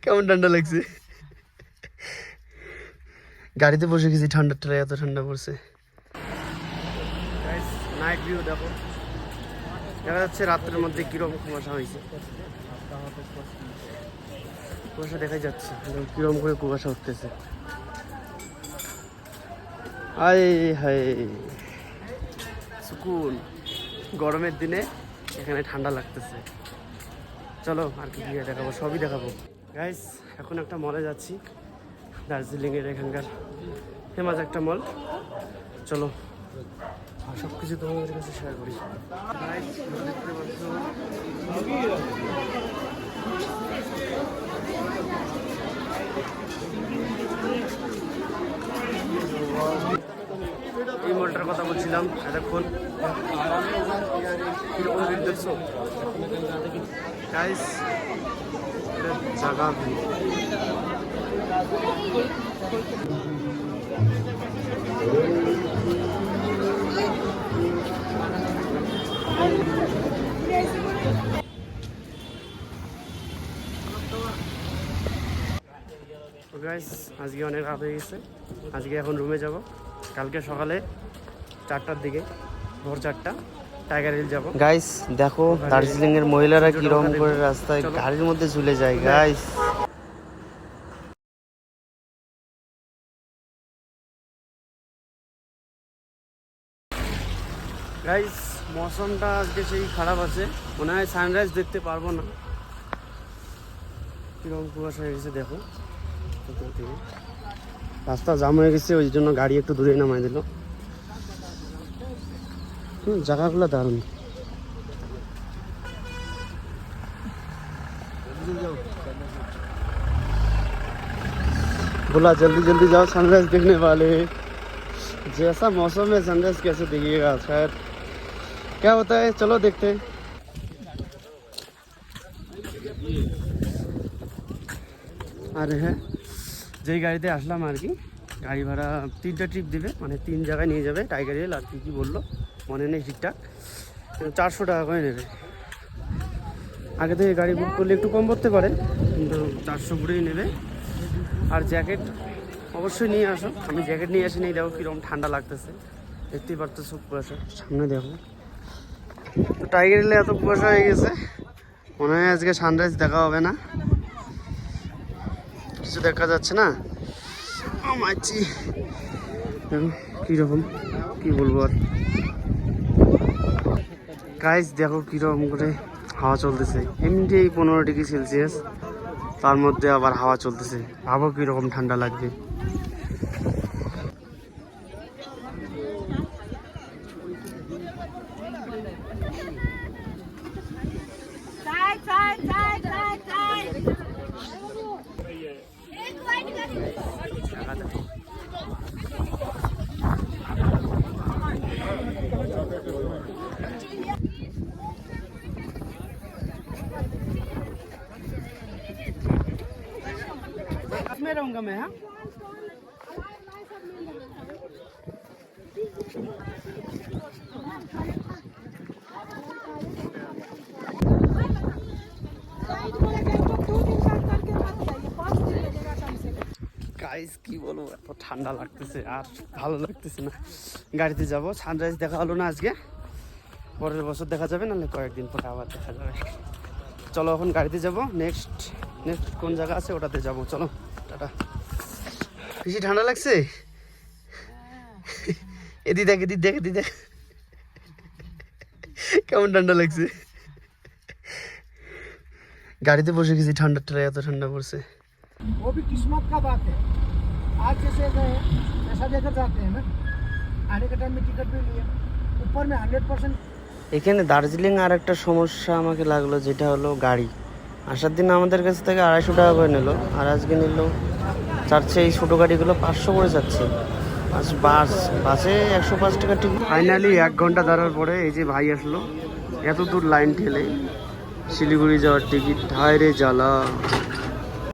কেমন ঠান্ডা লাগছে? গাড়িতে বসে গেছি, ঠান্ডাটা এত ঠান্ডা পড়ছে। নাইট ভিউ দেখো, দেখা যাচ্ছে রাত্রের মধ্যে কিরকম কুয়াশা হয়েছে। কুয়াশা দেখাই যাচ্ছে কিরকম করে কুয়াশা উঠতেছে। হায় হায় সুকুন, গরমের দিনে এখানে ঠান্ডা লাগতেছে। চলো আর কি গিয়ে দেখাবো, সবই দেখাবো গাইস। এখন একটা মলে যাচ্ছি, দার্জিলিংয়ের এখানকার ফেমাস একটা মল। চলো সব কিছু তোমাদের কাছে শেয়ার করি। দেখতে পাচ্ছ এই মলটার কথা বলছিলাম এতক্ষণ। কিরকম ভিড় দেখছো গাইস, জায়গা গাইস। আজকে অনেক রাত হয়ে গেছে, আজকে এখন রুমে যাব। কালকে সকালে 4টার দিকে, ভোর 4টা টাইগার হিল যাবো। গাইস দেখো দার্জিলিং এর মহিলারা কিরকম করে রাস্তায় গাড়ির মধ্যে ঝুলে যায় গাইস। গাইস মৌসুমটা আজকে সেই খারাপ আছে, মনে হয় সানরাইজ দেখতে পারবো না। কিরকম কুয়াশা হয়ে গেছে দেখো, রাস্তা জাম হয়ে গেছে, ওই জন্য গাড়ি একটু দূরে নামাই দিল। জায়গাগুলো দারুণ। बोला जल्दी जल्दी जाओ, सनराइज देखने वाले। जैसा मौसम है सनराइज कैसे देखिएगा, शायद क्या होता है, चलो देखते हैं। আরে হ্যাঁ, যেই গাড়িতে আসলাম আর কি, গাড়ি ভাড়া 3টা ট্রিপ দেবে, মানে 3 জায়গায় নিয়ে যাবে। টাইগার হিল আর কি বললো মনে নেই ঠিকঠাক, 400 টাকা করে নেবে। আগে থেকে গাড়ি বুক করলে একটু কম পড়তে পারে, কিন্তু 400 করেই নেবে। আর জ্যাকেট অবশ্যই নিয়ে আসো, আমি জ্যাকেট নিয়ে আসিনি। দেখো কীরকম ঠান্ডা লাগতেছে, দেখতেই পারতেছো কুয়াশা সামনে দেখো। তো টাইগার হিলে এত কুয়াশা হয়ে গেছে, মনে হয় আজকে সানরাইজ দেখা হবে না, কিছু দেখা যাচ্ছে না। মাছি কীরকম কি বলবো আর। গাইস দেখো কীরকম করে হাওয়া চলতেছে, এমনিতেই 15 ডিগ্রি সেলসিয়াস, তার মধ্যে আবার হাওয়া চলতেছে। ভাবো কীরকম ঠান্ডা লাগবে। में रहूंगा मैं। हाँ গাইস কি বলবো, এত ঠান্ডা লাগতেছে আর ভালো লাগতেছে না। গাড়িতে যাব, সানরাইজ দেখা হলো না আজকে, পরের বছর দেখা যাবে, নাহলে কয়েকদিন পরে আবার দেখা যাবে। চলো এখন গাড়িতে যাব, নেক্সট কোন জায়গা আছে ওটাতে যাব। চলো টাটা। বেশি ঠান্ডা লাগছে? এদি দেখ এদি দেখ এদি দেখ, কেমন ঠান্ডা লাগছে। গাড়িতে বসে গেছি, ঠান্ডাটা এত ঠান্ডা পড়ছে। वो भी किस्मत का बात है, आज जैसे गए पैसा देकर जाते हैं ना, आने के टाइम में टिकट भी लिए, ऊपर में 100%। এখানে দার্জিলিং আর একটা সমস্যা আমাকে লাগলো, যেটা হলো গাড়ি। আসার দিন আমাদের কাছ থেকে 250 টাকা করে নিল, আর আজকে নিল চাচ্ছে এই ছোটো গাড়িগুলো 500 করে যাচ্ছে। বাসে 105 টাকা টিকিট। ফাইনালি 1 ঘন্টা দাঁড়ার পরে এই যে ভাই আসলো, এত দূর লাইন ঠেলে শিলিগুড়ি যাওয়ার টিকিট। হায় রে জ্বালা।